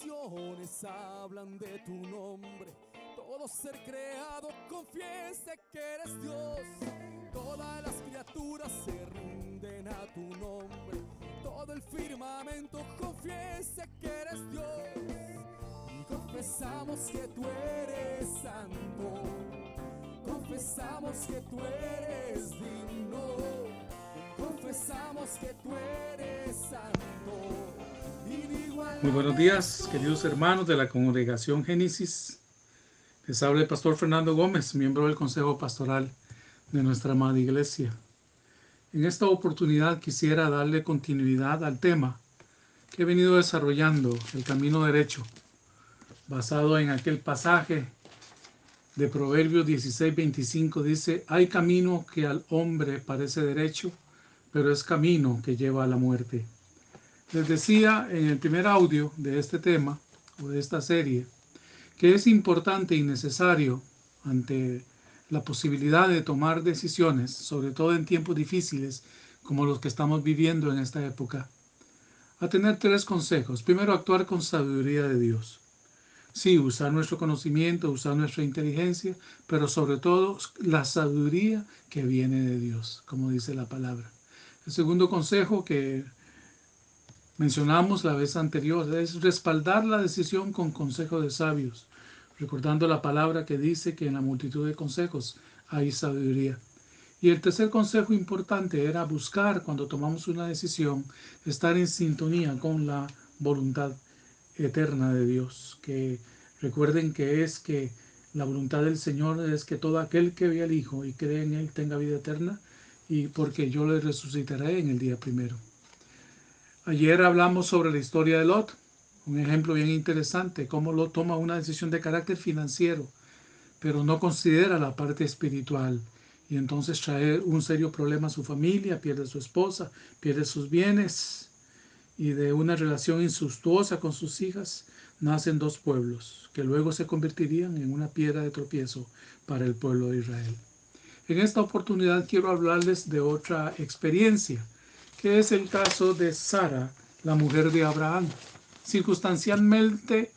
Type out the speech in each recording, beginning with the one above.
naciones hablan de tu nombre. Todo ser creado confiese que eres Dios. Todas las criaturas se rinden a tu nombre. Todo el firmamento confiese que eres Dios. Y confesamos que tú eres santo. Confesamos que tú eres digno. Confesamos que tú eres santo. Muy buenos días, queridos hermanos de la congregación Génesis. Les habla el pastor Fernando Gómez, miembro del Consejo Pastoral de nuestra amada iglesia. En esta oportunidad quisiera darle continuidad al tema que he venido desarrollando, el camino derecho, basado en aquel pasaje de Proverbios 16:25. Dice: hay camino que al hombre parece derecho, pero es camino que lleva a la muerte. Les decía en el primer audio de este tema o de esta serie que es importante y necesario ante la posibilidad de tomar decisiones, sobre todo en tiempos difíciles como los que estamos viviendo en esta época, a tener tres consejos. Primero, actuar con sabiduría de Dios. Sí, usar nuestro conocimiento, usar nuestra inteligencia, pero sobre todo la sabiduría que viene de Dios, como dice la palabra. El segundo consejo que mencionamos la vez anterior es respaldar la decisión con consejo de sabios, recordando la palabra que dice que en la multitud de consejos hay sabiduría. Y el tercer consejo importante era buscar, cuando tomamos una decisión, estar en sintonía con la voluntad eterna de Dios. Que recuerden que la voluntad del Señor es que todo aquel que ve al Hijo y cree en Él tenga vida eterna, y porque yo le resucitaré en el día primero. Ayer hablamos sobre la historia de Lot, un ejemplo bien interesante, cómo Lot toma una decisión de carácter financiero, pero no considera la parte espiritual, y entonces trae un serio problema a su familia, pierde a su esposa, pierde sus bienes, y de una relación incestuosa con sus hijas nacen dos pueblos, que luego se convertirían en una piedra de tropiezo para el pueblo de Israel. En esta oportunidad quiero hablarles de otra experiencia, que es el caso de Sara, la mujer de Abraham. Circunstancialmente,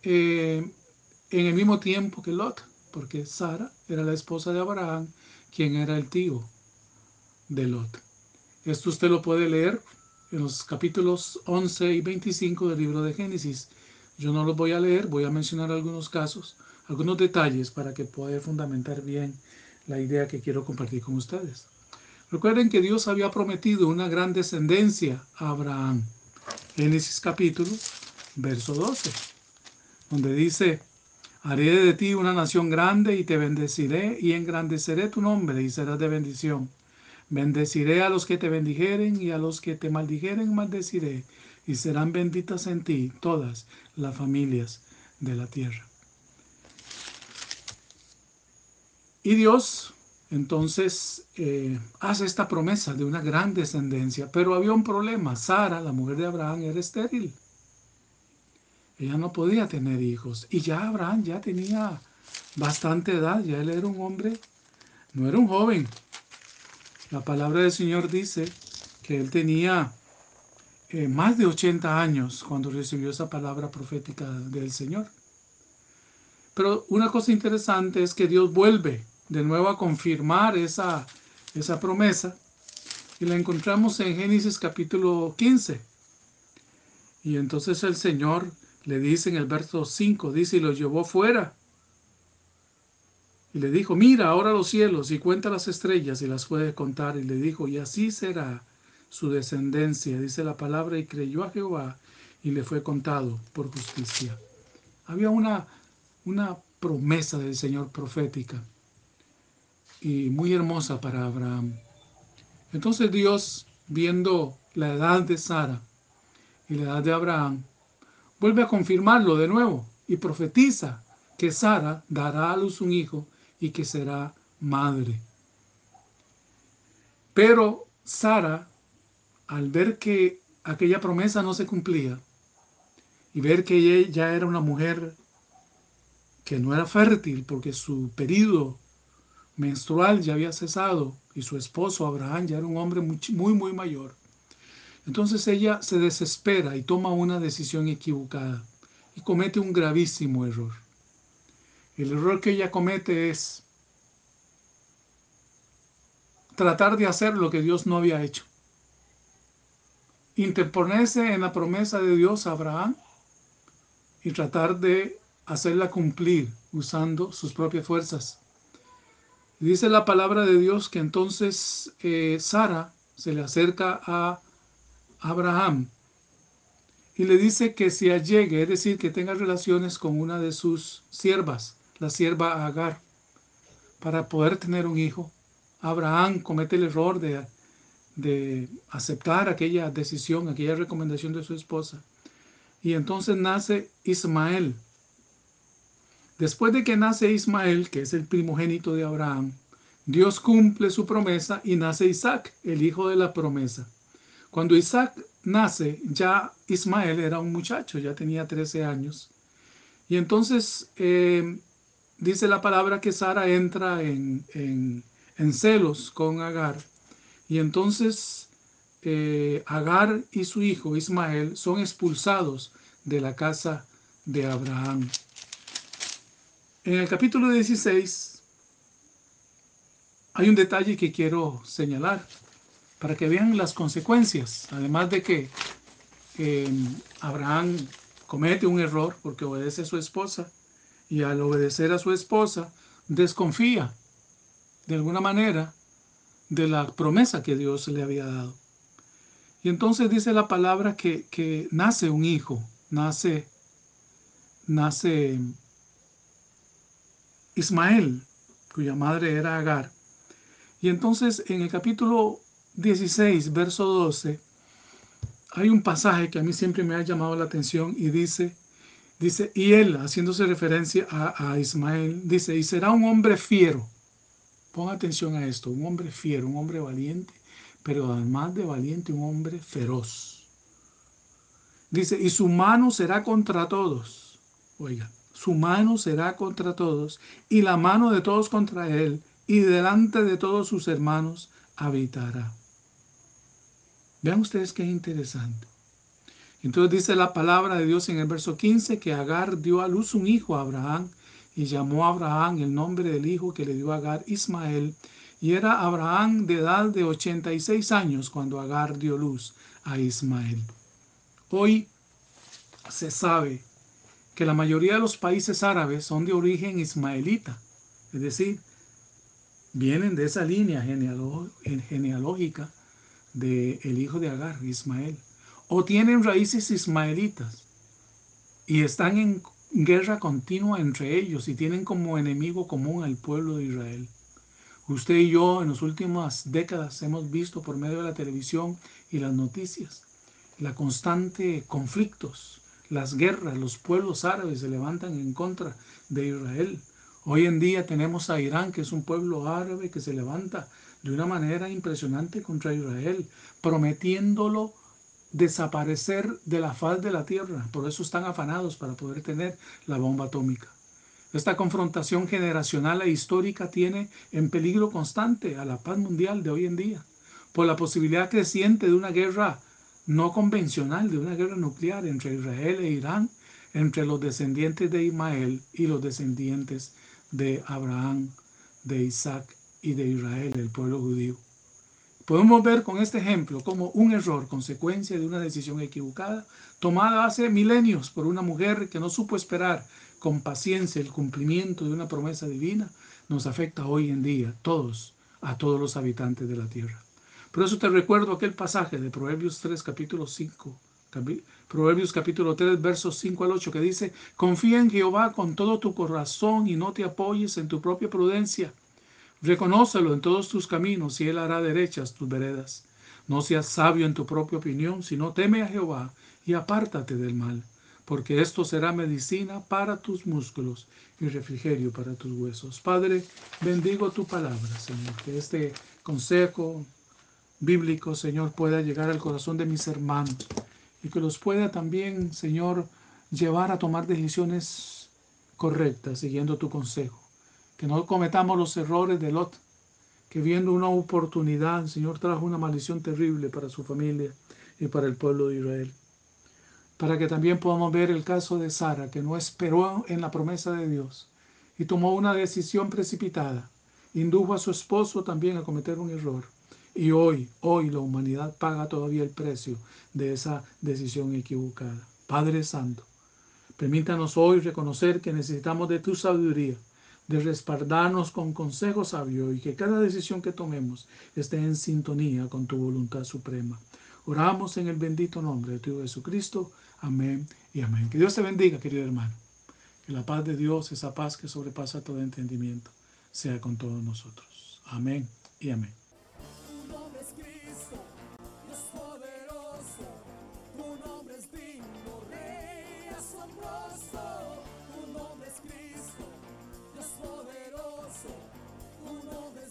en el mismo tiempo que Lot, porque Sara era la esposa de Abraham, quien era el tío de Lot. Esto usted lo puede leer en los capítulos 11 y 25 del libro de Génesis. Yo no los voy a leer, voy a mencionar algunos casos, algunos detalles para que pueda fundamentar bien la idea que quiero compartir con ustedes. Recuerden que Dios había prometido una gran descendencia a Abraham. Génesis capítulo, verso 12, donde dice: haré de ti una nación grande y te bendeciré y engrandeceré tu nombre y serás de bendición. Bendeciré a los que te bendijeren y a los que te maldijeren maldeciré, y serán benditas en ti todas las familias de la tierra. Y Dios entonces hace esta promesa de una gran descendencia, pero había un problema. Sara, la mujer de Abraham, era estéril. Ella no podía tener hijos, y ya Abraham ya tenía bastante edad, ya él era un hombre, no era un joven. La palabra del Señor dice que él tenía más de 80 años cuando recibió esa palabra profética del Señor. Pero una cosa interesante es que Dios vuelve de nuevo a confirmar esa promesa, y la encontramos en Génesis capítulo 15. Y entonces el Señor le dice en el verso 5, dice: y lo llevó fuera y le dijo: mira ahora los cielos y cuenta las estrellas y las puedes contar. Y le dijo: y así será su descendencia, dice la palabra, y creyó a Jehová y le fue contado por justicia. Había una promesa del Señor profética y muy hermosa para Abraham. Entonces Dios, viendo la edad de Sara y la edad de Abraham, vuelve a confirmarlo de nuevo y profetiza que Sara dará a luz un hijo y que será madre. Pero Sara, al ver que aquella promesa no se cumplía y ver que ella ya era una mujer que no era fértil porque su periodo menstrual ya había cesado y su esposo Abraham ya era un hombre muy mayor, entonces ella se desespera y toma una decisión equivocada. y comete un gravísimo error. El error que ella comete es tratar de hacer lo que Dios no había hecho. Interponerse en la promesa de Dios a Abraham y tratar de hacerla cumplir usando sus propias fuerzas. Dice la palabra de Dios que entonces Sara se le acerca a Abraham y le dice que se allegue, es decir, que tenga relaciones con una de sus siervas, la sierva Agar, para poder tener un hijo. Abraham comete el error de aceptar aquella decisión, aquella recomendación de su esposa. Y entonces nace Ismael. Después de que nace Ismael, que es el primogénito de Abraham, Dios cumple su promesa y nace Isaac, el hijo de la promesa. Cuando Isaac nace, ya Ismael era un muchacho, ya tenía 13 años. Y entonces dice la palabra que Sara entra en celos con Agar. Y entonces Agar y su hijo Ismael son expulsados de la casa de Abraham. En el capítulo 16 hay un detalle que quiero señalar para que vean las consecuencias. Además de que Abraham comete un error porque obedece a su esposa y al obedecer a su esposa desconfía de alguna manera de la promesa que Dios le había dado. Y entonces dice la palabra que nace un hijo, nace Ismael, cuya madre era Agar. Y entonces en el capítulo 16, verso 12, hay un pasaje que a mí siempre me ha llamado la atención y dice, y él, haciéndose referencia a Ismael, dice, y será un hombre fiero. Pon atención a esto, un hombre fiero, un hombre valiente, pero además de valiente, un hombre feroz. Dice, y su mano será contra todos. Oiga, su mano será contra todos, y la mano de todos contra él, y delante de todos sus hermanos habitará. Vean ustedes qué interesante. Entonces dice la palabra de Dios en el verso 15 que Agar dio a luz un hijo a Abraham y llamó a Abraham el nombre del hijo que le dio a Agar Ismael. Y era Abraham de edad de 86 años cuando Agar dio luz a Ismael. Hoy se sabe que la mayoría de los países árabes son de origen ismaelita, es decir, vienen de esa línea genealógica del hijo de Agar, Ismael, o tienen raíces ismaelitas y están en guerra continua entre ellos y tienen como enemigo común al pueblo de Israel. Usted y yo en las últimas décadas hemos visto por medio de la televisión y las noticias la constante conflictos, las guerras, los pueblos árabes se levantan en contra de Israel. Hoy en día tenemos a Irán, que es un pueblo árabe que se levanta de una manera impresionante contra Israel, prometiéndolo desaparecer de la faz de la tierra. Por eso están afanados para poder tener la bomba atómica. Esta confrontación generacional e histórica tiene en peligro constante a la paz mundial de hoy en día, por la posibilidad creciente de una guerra no convencional, de una guerra nuclear entre Israel e Irán, entre los descendientes de Ismael y los descendientes de Abraham, de Isaac y de Israel, el pueblo judío. Podemos ver con este ejemplo como un error, consecuencia de una decisión equivocada, tomada hace milenios por una mujer que no supo esperar con paciencia el cumplimiento de una promesa divina, nos afecta hoy en día a todos los habitantes de la tierra. Por eso te recuerdo aquel pasaje de Proverbios 3, capítulo 5, Proverbios capítulo 3, versos 5 al 8, que dice, confía en Jehová con todo tu corazón y no te apoyes en tu propia prudencia. Reconócelo en todos tus caminos y él hará derechas tus veredas. No seas sabio en tu propia opinión, sino teme a Jehová y apártate del mal, porque esto será medicina para tus músculos y refrigerio para tus huesos. Padre, bendigo tu palabra, Señor, que este consejo bíblico, Señor, pueda llegar al corazón de mis hermanos y que los pueda también, Señor, llevar a tomar decisiones correctas siguiendo tu consejo. Que no cometamos los errores de Lot, que viendo una oportunidad, Señor, trajo una maldición terrible para su familia y para el pueblo de Israel. para que también podamos ver el caso de Sara, que no esperó en la promesa de Dios y tomó una decisión precipitada. Indujo a su esposo también a cometer un error. Y hoy la humanidad paga todavía el precio de esa decisión equivocada. Padre Santo, permítanos hoy reconocer que necesitamos de tu sabiduría, de respaldarnos con consejo sabio y que cada decisión que tomemos esté en sintonía con tu voluntad suprema. Oramos en el bendito nombre de tu Hijo Jesucristo. Amén y amén. Que Dios te bendiga, querido hermano. Que la paz de Dios, esa paz que sobrepasa todo entendimiento, sea con todos nosotros. Amén y amén. Tu nombre es Cristo, Dios poderoso. Tu nombre es digno, Rey asombroso. Tu nombre es Cristo, Dios poderoso. Tu nombre es